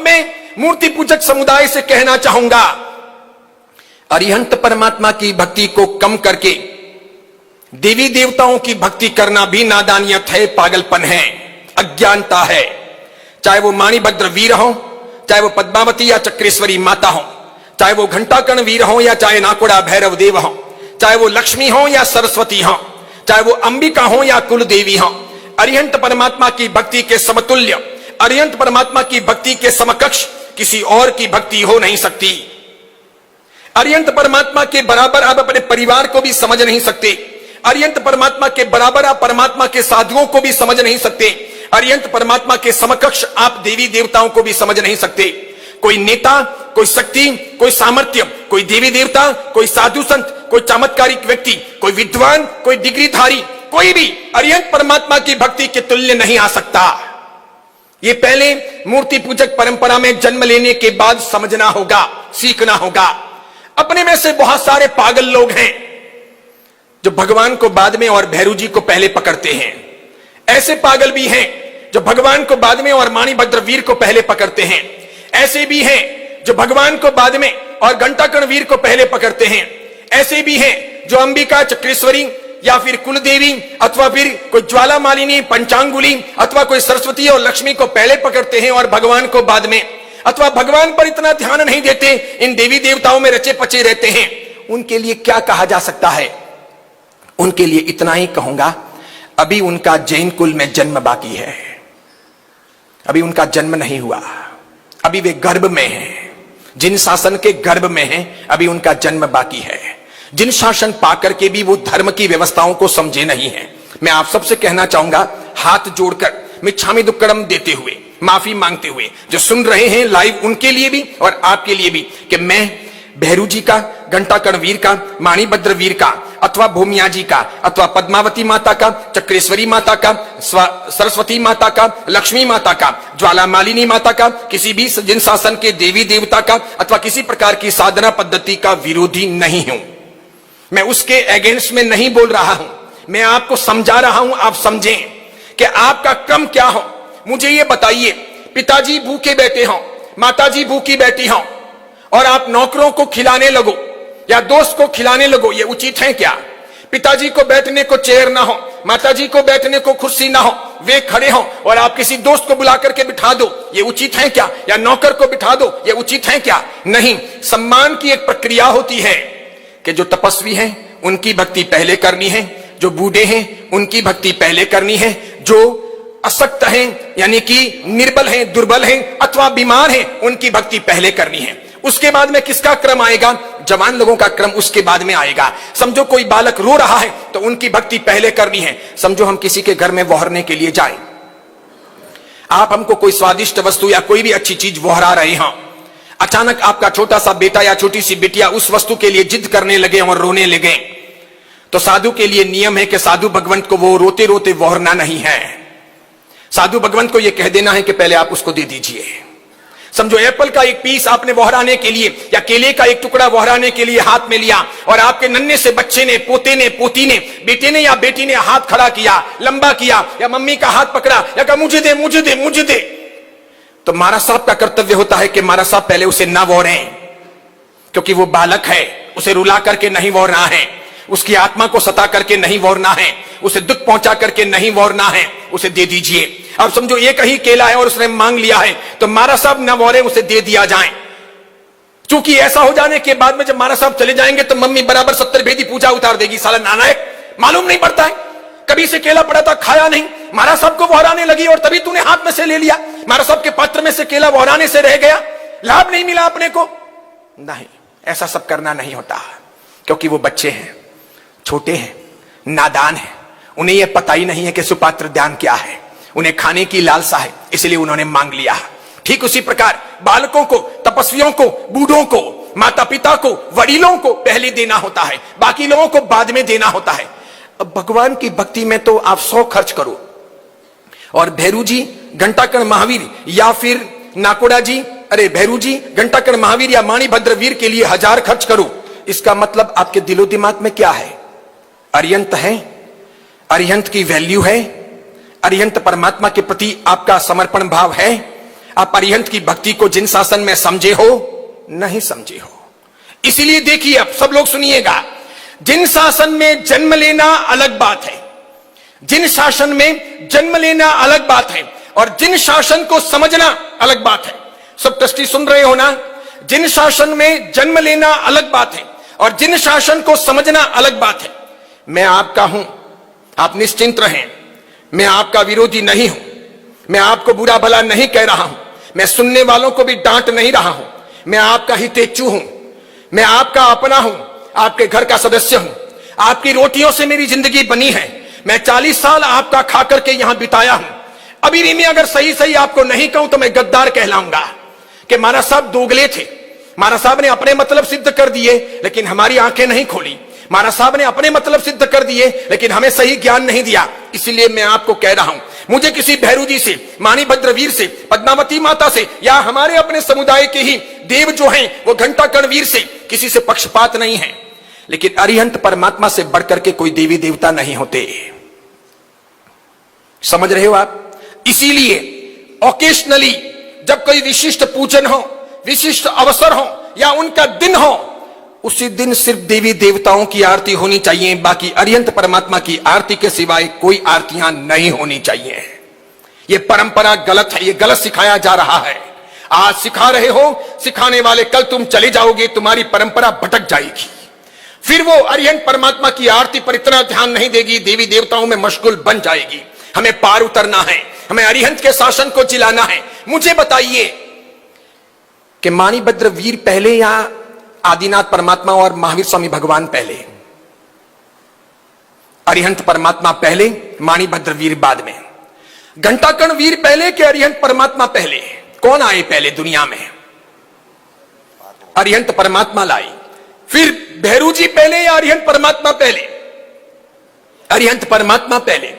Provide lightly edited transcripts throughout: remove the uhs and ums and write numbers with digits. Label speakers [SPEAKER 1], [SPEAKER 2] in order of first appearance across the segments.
[SPEAKER 1] मैं मूर्ति पूजक समुदाय से कहना चाहूंगा, अरिहंत परमात्मा की भक्ति को कम करके देवी देवताओं की भक्ति करना भी नादानियत है, पागलपन है, अज्ञानता है। चाहे वो माणिभद्र वीर हो, चाहे वो पद्मावती या चक्रेश्वरी माता हो, चाहे वो घंटाकर्ण वीर हो या चाहे नाकोड़ा भैरव देव हो, चाहे वो लक्ष्मी हो या सरस्वती हो, चाहे वो अंबिका हो या कुल देवी हो, अरिहंत परमात्मा की भक्ति के समतुल्य, अरिहंत परमात्मा की भक्ति के समकक्ष किसी और की भक्ति हो नहीं सकती। अरिहंत परमात्मा के बराबर आप अपने परिवार को भी समझ नहीं सकते। अरिहंत परमात्मा के बराबर आप परमात्मा के साधुओं को भी समझ नहीं सकते। अरिहंत परमात्मा के समकक्ष आप देवी देवताओं को भी समझ नहीं सकते। कोई नेता, कोई शक्ति, कोई सामर्थ्य, कोई देवी देवता, कोई साधु संत, कोई चमत्कारिक व्यक्ति, कोई विद्वान, कोई डिग्रीधारी, कोई भी अरिहंत परमात्मा की भक्ति के तुल्य नहीं आ सकता। ये पहले मूर्ति पूजक परंपरा में जन्म लेने के बाद समझना होगा, सीखना होगा। अपने में से बहुत सारे पागल लोग हैं जो भगवान को बाद में और भैरू जी को पहले पकड़ते हैं। ऐसे पागल भी हैं जो भगवान को बाद में और माणिभद्र वीर को पहले पकड़ते हैं। ऐसे भी हैं जो भगवान को बाद में और घंटाकर्ण वीर को पहले पकड़ते हैं। ऐसे भी हैं जो अंबिका, चक्रेश्वरी या फिर कुलदेवी अथवा फिर कोई ज्वाला मालिनी, पंचांगुली अथवा कोई सरस्वती और लक्ष्मी को पहले पकड़ते हैं और भगवान को बाद में, अथवा भगवान पर इतना ध्यान नहीं देते, इन देवी देवताओं में रचे पचे रहते हैं। उनके लिए क्या कहा जा सकता है? उनके लिए इतना ही कहूंगा, अभी उनका जैन कुल में जन्म बाकी है। अभी उनका जन्म नहीं हुआ, अभी वे गर्भ में हैं, जिन शासन के गर्भ में हैं, अभी उनका जन्म बाकी है। जिन शासन पाकर के भी वो धर्म की व्यवस्थाओं को समझे नहीं है। मैं आप सबसे कहना चाहूंगा, हाथ जोड़कर मिच्छामि दुक्कडम देते हुए, माफी मांगते हुए, जो सुन रहे हैं लाइव, उनके लिए भी और आपके लिए भी, कि मैं भैरू जी का, घंटाकर्ण वीर का, माणिभद्र वीर का, अथवा भूमिया जी का, अथवा पद्मावती माता का, चक्रेश्वरी माता का, सरस्वती माता का, लक्ष्मी माता का, ज्वाला मालिनी माता का, किसी भी जिन शासन के देवी देवता का अथवा किसी प्रकार की साधना पद्धति का विरोधी नहीं हूं। मैं उसके अगेंस्ट में नहीं बोल रहा हूं, मैं आपको समझा रहा हूं, आप समझें कि आपका क्रम क्या हो। मुझे ये बताइए, पिताजी भूखे बैठे हों, माताजी भूखी बैठी हों और आप नौकरों को खिलाने लगो या दोस्त को खिलाने लगो, ये उचित है क्या? पिताजी को बैठने को चेयर ना हो, माताजी को बैठने को कुर्सी ना हो, वे खड़े हो और आप किसी दोस्त को बुला करके बिठा दो, ये उचित है क्या? या नौकर को बिठा दो, ये उचित है क्या? नहीं। सम्मान की एक प्रक्रिया होती है कि जो तपस्वी हैं उनकी भक्ति पहले करनी है, जो बूढ़े हैं उनकी भक्ति पहले करनी है, जो अशक्त हैं यानी कि निर्बल हैं, दुर्बल हैं अथवा बीमार हैं, उनकी भक्ति पहले करनी है। उसके बाद में किसका क्रम आएगा? जवान लोगों का क्रम उसके बाद में आएगा। समझो कोई बालक रो रहा है तो उनकी भक्ति पहले करनी है। समझो हम किसी के घर में वहरने के लिए जाएं, आप हमको कोई स्वादिष्ट वस्तु या कोई भी अच्छी चीज वहरा रहे हैं, अचानक आपका छोटा सा बेटा या छोटी सी बिटिया उस वस्तु के लिए जिद करने लगे और रोने लगे, तो साधु के लिए नियम है कि साधु भगवंत को वो रोते रोते वहरना नहीं है। साधु भगवंत को ये कह देना है कि पहले आप उसको दे दीजिए। समझो एप्पल का एक पीस आपने वहराने के लिए या केले का एक टुकड़ा वहराने के लिए हाथ में लिया और आपके नन्हे से बच्चे ने, पोते ने, पोती ने, बेटे ने या बेटी ने हाथ खड़ा किया, लंबा किया या मम्मी का हाथ पकड़ा या कहा मुझे दे, मुझे दे, मुझे दे, तो महाराज साहब का कर्तव्य होता है कि महाराज साहब पहले उसे ना वहरें, क्योंकि वो बालक है, उसे रुला करके नहीं वहरना है, उसकी आत्मा को सता करके नहीं वहरना है, उसे दुख पहुंचा करके नहीं वहरना है, उसे दे दीजिए। अब समझो एक ही केला है और उसने मांग लिया है, तो महाराज साहब न वहरे, उसे दे दिया जाए। क्योंकि ऐसा हो जाने के बाद में जब महाराज साहब चले जाएंगे तो मम्मी बराबर 70 भेदी पूजा उतार देगी, साला नालायक, मालूम नहीं पड़ता है, कभी से केला पड़ा था खाया नहीं, महाराज साहब को वहराने लगी और तभी तूने हाथ में से ले लिया, महाराज साहब के पात्र में से केला वहराने से रह गया, लाभ नहीं मिला अपने को। नहीं, ऐसा सब करना नहीं होता, क्योंकि वो बच्चे हैं, छोटे हैं, नादान हैं, उन्हें यह पता ही नहीं है कि सुपात्र ध्यान क्या है, उन्हें खाने की लालसा है, इसलिए उन्होंने मांग लिया। ठीक उसी प्रकार बालकों को, तपस्वियों को, बूढ़ों को, माता पिता को, वडीलों को पहले देना होता है, बाकी लोगों को बाद में देना होता है। अब भगवान की भक्ति में तो आप 100 खर्च करो और भैरू जी, घंटाकर्ण महावीर या फिर नाकोड़ा जी, अरे भैरू जी, घंटाकर्ण महावीर या माणिभद्र वीर के लिए 1000 खर्च करो। इसका मतलब आपके दिलो दिमाग में क्या है? अरिहंत है, अरिहंत की वैल्यू है, अरिहंत परमात्मा के प्रति आपका समर्पण भाव है, आप अरिहंत की भक्ति को जिन शासन में समझे हो नहीं समझे हो। इसीलिए देखिए, अब सब लोग सुनिएगा, जिन शासन में जन्म लेना अलग बात है, जिन शासन में जन्म लेना अलग बात है, और जिन शासन को समझना अलग बात है। सब ट्रस्टी सुन रहे हो ना? जिन शासन में जन्म लेना अलग बात है और जिन शासन को समझना अलग बात है। मैं आपका हूं, आप निश्चिंत रहें, मैं आपका विरोधी नहीं हूं, मैं आपको बुरा भला नहीं कह रहा हूं, मैं सुनने वालों को भी डांट नहीं रहा हूं, मैं आपका हितेच्छु हूं, मैं आपका अपना हूं, आपके घर का सदस्य हूं, आपकी रोटियों से मेरी जिंदगी बनी है, मैं 40 साल आपका खा करके यहां बिताया हूं। अभी भी मैं अगर सही सही आपको नहीं कहूं तो मैं गद्दार कहलाऊंगा कि महाराज साहब दोगले थे, महाराज साहब ने अपने मतलब सिद्ध कर दिए लेकिन हमारी आंखें नहीं खोली, महाराज साहब ने अपने मतलब सिद्ध कर दिए लेकिन हमें सही ज्ञान नहीं दिया। इसलिए मैं आपको कह रहा हूं, मुझे किसी भैरू जी से, माणिभद्र से, पद्मावती माता से या हमारे अपने समुदाय के ही देव जो हैं वो घंटाकर्ण वीर से किसी से पक्षपात नहीं है, लेकिन अरिहंत परमात्मा से बढ़कर के कोई देवी देवता नहीं होते। समझ रहे हो आप? इसीलिए ओकेशनली जब कोई विशिष्ट पूजन हो, विशिष्ट अवसर हो या उनका दिन हो, उसी दिन सिर्फ देवी देवताओं की आरती होनी चाहिए, बाकी अरिहंत परमात्मा की आरती के सिवाय कोई आरतियां नहीं होनी चाहिए। यह परंपरा गलत है, यह गलत सिखाया जा रहा है। आज सिखा रहे हो, सिखाने वाले कल तुम चले जाओगे, तुम्हारी परंपरा भटक जाएगी। फिर वो अरिहंत परमात्मा की आरती पर इतना ध्यान नहीं देगी, देवी देवताओं में मशगूल बन जाएगी। हमें पार उतरना है, हमें अरिहंत के शासन को चिलाना है। मुझे बताइए कि माणिभद्र वीर पहले या आदिनाथ परमात्मा और महावीर स्वामी भगवान पहले? अरिहंत परमात्मा पहले, माणिभद्र वीर बाद में। घंटाकर्ण वीर पहले कि अरिहंत परमात्मा पहले? कौन आए पहले दुनिया में? अरिहंत परमात्मा लाई। फिर भैरू जी पहले या अरिहंत परमात्मा पहले? अरिहंत परमात्मा पहले।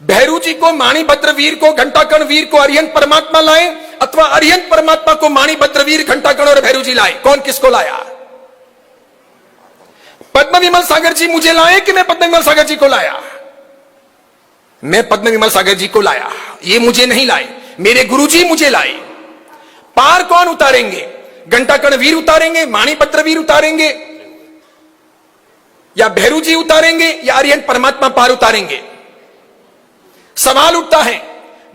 [SPEAKER 1] भैरू जी को, माणिभद्र वीर को, घंटाकर्ण वीर को अरिहंत परमात्मा लाए अथवा अरिहंत परमात्मा को माणिभद्र वीर, घंटाकर्ण और भैरू जी लाए? कौन किसको लाया? पद्म विमल सागर जी मुझे लाए कि मैं पद्म विमल सागर जी को लाया? मैं पद्म विमल सागर जी को लाया, ये मुझे नहीं लाए, मेरे गुरु जी मुझे लाए। पार कौन उतारेंगे? घंटाकर्ण वीर उतारेंगे, माणिभद्र वीर उतारेंगे, या भैरू जी उतारेंगे, या अरिहंत परमात्मा पार उतारेंगे? सवाल उठता है,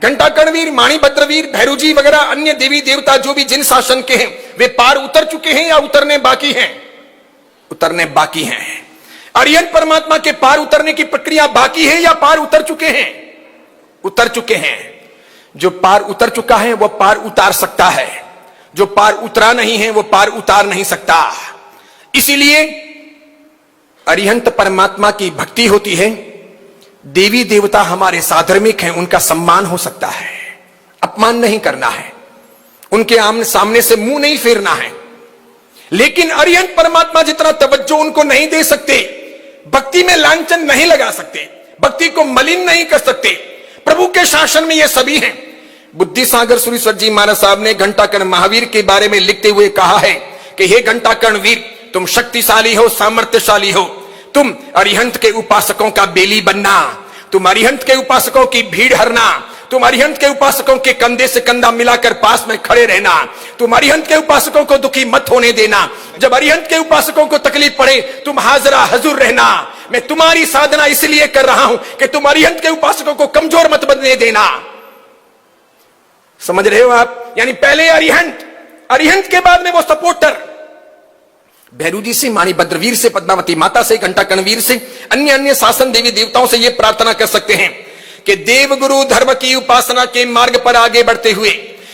[SPEAKER 1] घंटाकर्ण वीर, माणिभद्र वीर, भैरू जी वगैरह अन्य देवी देवता जो भी जिन शासन के हैं वे पार उतर चुके हैं या उतरने बाकी हैं? उतरने बाकी हैं। अरिहंत परमात्मा के पार उतरने की प्रक्रिया बाकी है या पार उतर चुके हैं? उतर चुके हैं। जो पार उतर चुका है वो पार उतार सकता है, जो पार उतरा नहीं है वो पार उतार नहीं सकता। इसीलिए अरिहंत परमात्मा की भक्ति होती है। देवी देवता हमारे साधर्मिक हैं, उनका सम्मान हो सकता है, अपमान नहीं करना है, उनके आमने सामने से मुंह नहीं फेरना है। लेकिन अरिहंत परमात्मा जितना तवज्जो उनको नहीं दे सकते, भक्ति में लांछन नहीं लगा सकते, भक्ति को मलिन नहीं कर सकते। प्रभु के शासन में ये सभी हैं। बुद्धि सागर सुरेश्वर जी महाराज साहब ने घंटाकर्ण महावीर के बारे में लिखते हुए कहा है कि हे घंटाकर्ण वीर, तुम शक्तिशाली हो, सामर्थ्यशाली हो, तुम अरिहंत के उपासकों का बेली बनना, तुम अरिहंत के उपासकों की भीड़ हरना, तुम अरिहंत के उपासकों के कंधे से कंधा मिलाकर पास में खड़े रहना, तुम अरिहंत के उपासकों को दुखी मत होने देना, जब अरिहंत के उपासकों को तकलीफ पड़े तुम हाजरा हजूर रहना। मैं तुम्हारी साधना इसलिए कर रहा हूं कि तुम अरिहंत के उपासकों को कमजोर मत बनने देना। समझ रहे हो आप? यानी पहले अरिहंत, अरिहंत के बाद में वो सपोर्टर। भैरू जी से, माणिभद्र वीर से, पद्मावती माता से, घंटाकर्ण वीर से, अन्य अन्य शासन देवी देवताओं से ये प्रार्थना कर सकते हैं कि देव गुरु धर्म की उपासना के मार्ग पर आगे बढ़ते हुए,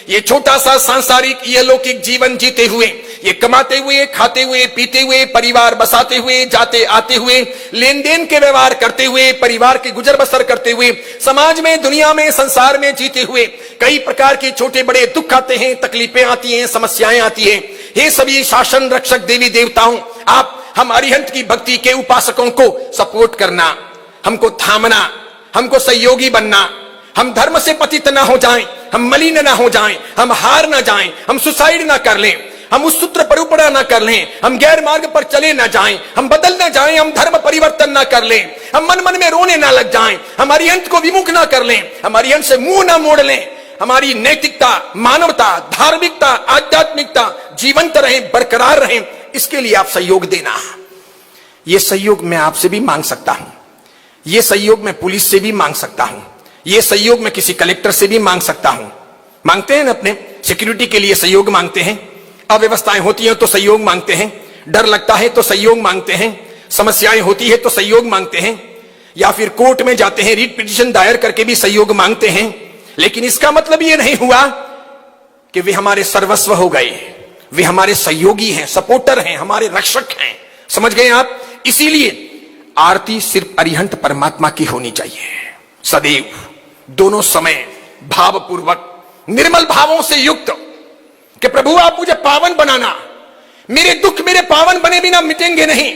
[SPEAKER 1] ये छोटा सा सांसारिक अलौकिक जीवन जीते हुए, ये कमाते हुए, खाते हुए, पीते हुए, परिवार बसाते हुए, जाते आते हुए, लेन देन के व्यवहार करते हुए, परिवार की गुजर बसर करते हुए, समाज में, दुनिया में, संसार में जीते हुए कई प्रकार के छोटे बड़े दुख आते हैं, तकलीफें आती हैं, समस्याएं आती हैं। हे सभी शासन रक्षक देवी देवताओं, आप हम अरिहंत की भक्ति के उपासकों को सपोर्ट करना, हमको थामना, हमको सहयोगी बनना, हम धर्म से पतित ना हो जाएं, हम मलिन ना हो जाएं, हम हार ना जाएं, हम सुसाइड ना कर लें, हम उस सूत्र पर उपड़ा ना कर लें, हम गैर मार्ग पर चले ना जाएं, हम बदल ना जाएं, हम धर्म परिवर्तन ना कर लें, हम मन मन में रोने ना लग जाएं, हम अरिहंत को विमुख ना कर लें, हम अरिहंत से मुंह ना मोड़ लें। हमारी नैतिकता, मानवता, धार्मिकता, आध्यात्मिकता जीवंत रहे, बरकरार रहे, इसके लिए आप सहयोग देना। यह सहयोग मैं आपसे भी मांग सकता हूं, यह सहयोग मैं पुलिस से भी मांग सकता हूं, यह सहयोग मैं किसी कलेक्टर से भी मांग सकता हूं। मांगते हैं ना, अपने सिक्योरिटी के लिए सहयोग मांगते हैं, अव्यवस्थाएं होती हैं तो सहयोग मांगते हैं, डर लगता है तो सहयोग मांगते हैं, समस्याएं होती है तो सहयोग मांगते हैं, या फिर कोर्ट में जाते हैं, रीट पिटीशन दायर करके भी सहयोग मांगते हैं। लेकिन इसका मतलब यह नहीं हुआ कि वे हमारे सर्वस्व हो गए, वे हमारे सहयोगी हैं, सपोर्टर हैं, हमारे रक्षक हैं। समझ गए आप? इसीलिए आरती सिर्फ अरिहंत परमात्मा की होनी चाहिए, सदैव, दोनों समय, भावपूर्वक, निर्मल भावों से युक्त, कि प्रभु आप मुझे पावन बनाना, मेरे दुख मेरे पावन बने बिना मिटेंगे नहीं।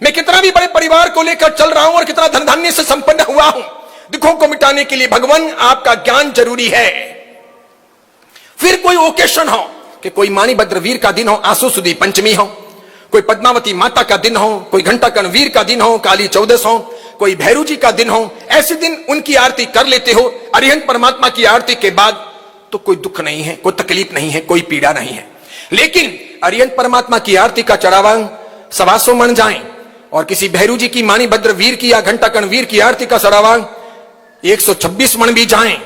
[SPEAKER 1] मैं कितना भी बड़े परिवार को लेकर चल रहा हूं और कितना धन धान्य से संपन्न हुआ हूं, दुखों को मिटाने के लिए भगवान आपका ज्ञान जरूरी है। फिर कोई ओकेशन हो, कि कोई माणिभद्र वीर का दिन हो, आसू सुदी पंचमी हो, कोई पद्मावती माता का दिन हो, कोई घंटाकर्ण वीर का दिन हो, काली चौदस हो, कोई भैरू जी का दिन हो, ऐसे दिन उनकी आरती कर लेते हो। अरिहंत परमात्मा की आरती के बाद तो कोई दुख नहीं है, कोई तकलीफ नहीं है, कोई पीड़ा नहीं है। लेकिन अरिहंत परमात्मा की आरती का चढ़ावा 125 मण जाए और किसी भैरू जी की, माणिभद्र वीर की या घंटाकर्ण वीर की आरती का चढ़ावा 126 मण भी जाए,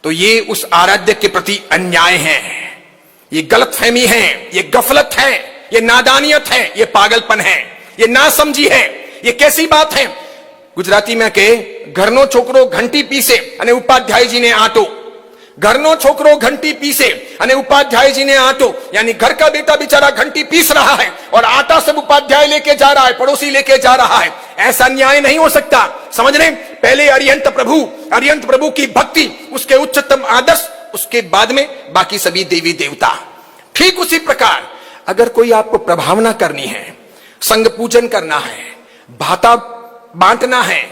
[SPEAKER 1] तो ये उस आराध्य के प्रति अन्याय है, ये गलतफहमी है, ये गफलत है, ये नादानियत है, ये पागलपन है, ये नासमझी है। ये कैसी बात है? गुजराती में के घरनो छोकरो घंटी पीसे अने उपाध्याय जी ने आटो, घरनो छोकरो घंटी पीसे अने उपाध्याय जी ने आटो, यानी घर का बेटा बेचारा घंटी पीस रहा है और आटा सब उपाध्याय लेके जा रहा है, पड़ोसी लेके जा रहा है। ऐसा न्याय नहीं हो सकता। समझ रहे? पहले अरिहंत प्रभु की भक्ति, उसके उच्चतम आदर्श, उसके बाद में बाकी सभी देवी देवता। ठीक उसी प्रकार अगर कोई आपको प्रभावना करनी है, संग पूजन करना है, भाता बांटना है,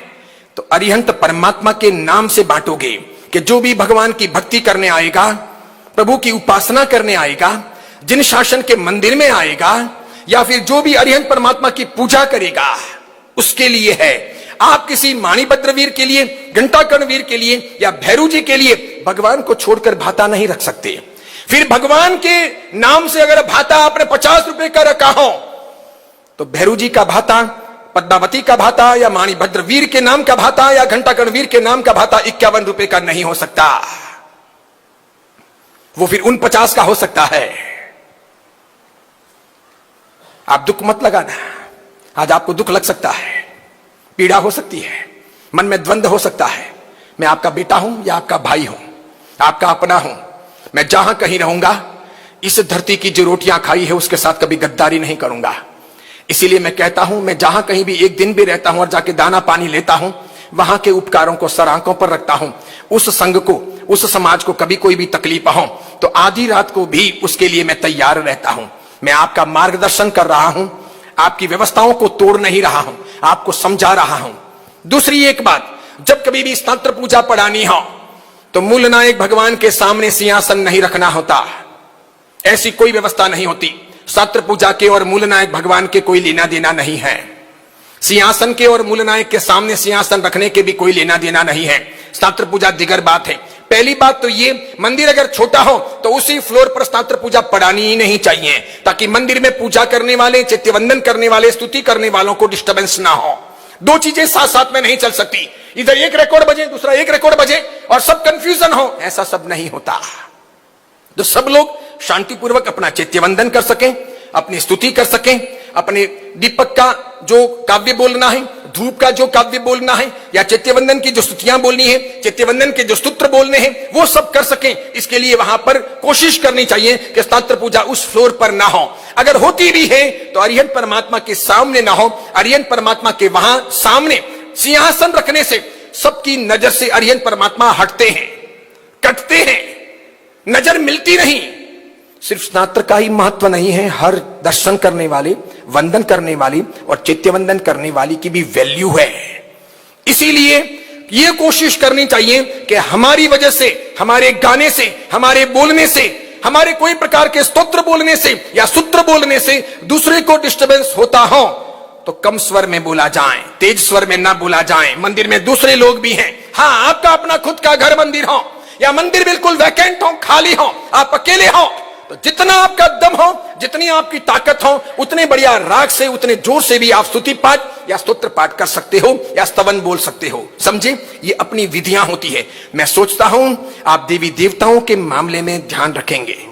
[SPEAKER 1] तो अरिहंत परमात्मा के नाम से बांटोगे। कि जो भी भगवान की भक्ति करने आएगा, प्रभु की उपासना करने आएगा, जिन शासन के मंदिर में आएगा, या फिर जो भी अरिहंत परमात्मा की पूजा करेगा, उसके लिए है। आप किसी माणिभद्र वीर के लिए, घंटाकर्ण वीर के लिए या भैरू जी के लिए भगवान को छोड़कर भाता नहीं रख सकते। फिर भगवान के नाम से अगर भाता आपने 50 रुपए का रखा हो, तो भैरू जी का भाता, पद्मावती का भाता या माणिभद्र वीर के नाम का भाता या घंटाकर्ण वीर के नाम का भाता 51 रुपए का नहीं हो सकता। वो फिर 49 का हो सकता है। आप दुख मत लगाना। आज आपको दुख लग सकता है, पीड़ा हो सकती है, मन में द्वंद्व हो सकता है। मैं आपका बेटा हूं या आपका भाई हूं, आपका अपना हूं। मैं जहां कहीं रहूंगा, इस धरती की जो रोटियां खाई है उसके साथ कभी गद्दारी नहीं करूंगा। इसीलिए मैं कहता हूं, मैं जहां कहीं भी एक दिन भी रहता हूं और जाके दाना पानी लेता हूं, वहां के उपकारों को सर आंखों पर रखता हूं। उस संघ को, उस समाज को कभी कोई भी तकलीफ हो तो आधी रात को भी उसके लिए मैं तैयार रहता हूं। मैं आपका मार्गदर्शन कर रहा हूं, आपकी व्यवस्थाओं को तोड़ नहीं रहा हूं, आपको समझा रहा हूं। दूसरी एक बात, जब कभी भी स्नात्र पूजा पढ़ानी हो तो मूल नायक भगवान के सामने सिंहासन नहीं रखना होता। ऐसी कोई व्यवस्था नहीं होती। स्नात्र पूजा के और मूल नायक भगवान के कोई लेना देना नहीं है। सिंहासन के और मूल नायक के सामने सिंहासन रखने के भी कोई लेना देना नहीं है। स्नात्र पूजा दिगर बात है। पहली बात तो ये, मंदिर अगर छोटा हो तो उसी फ्लोर पर स्नात्र पूजा पढ़ानी ही नहीं चाहिए, ताकि मंदिर में पूजा करने वाले, चैत्यवंदन करने वाले, स्तुति करने वालों को डिस्टर्बेंस ना हो। दो चीजें साथ साथ में नहीं चल सकती। इधर एक रिकॉर्ड बजे, दूसरा एक रिकॉर्ड बजे और सब कंफ्यूजन हो, ऐसा सब नहीं होता। तो सब लोग शांतिपूर्वक अपना चैत्यवंदन कर सकें, अपनी स्तुति कर सकें, अपने दीपक का जो काव्य बोलना है, धूप का जो काव्य बोलना है, या चैत्यवंदन की जो स्तुतियां बोलनी है, चैत्यवंदन के जो स्तोत्र बोलने हैं, वो सब कर सकें। इसके लिए वहां पर कोशिश करनी चाहिए कि स्नात्र पूजा उस फ्लोर पर ना हो। अगर होती भी है तो अरिहंत परमात्मा के सामने ना हो। अरिहंत परमात्मा के वहां सामने सिंहासन रखने से सबकी नजर से अरिहंत परमात्मा हटते हैं, कटते हैं, नजर मिलती नहीं। सिर्फ स्नात्र का ही महत्व नहीं है, हर दर्शन करने वाले, वंदन करने वाली और चैत्यवंदन करने वाली की भी वैल्यू है। इसीलिए यह कोशिश करनी चाहिए कि हमारी वजह से, हमारे गाने से, हमारे बोलने से, हमारे कोई प्रकार के स्तोत्र बोलने से या सूत्र बोलने से दूसरे को डिस्टर्बेंस होता हो तो कम स्वर में बोला जाए, तेज स्वर में ना बोला जाए। मंदिर में दूसरे लोग भी हैं। हाँ, आपका अपना खुद का घर मंदिर हो या मंदिर बिल्कुल वैकेंट हो, खाली हो, आप अकेले हो, तो जितना आपका दम हो, जितनी आपकी ताकत हो, उतने बढ़िया राग से, उतने जोर से भी आप स्तुति पाठ या स्तोत्र पाठ कर सकते हो या स्तवन बोल सकते हो। समझे, ये अपनी विधियां होती है। मैं सोचता हूं आप देवी देवताओं के मामले में ध्यान रखेंगे।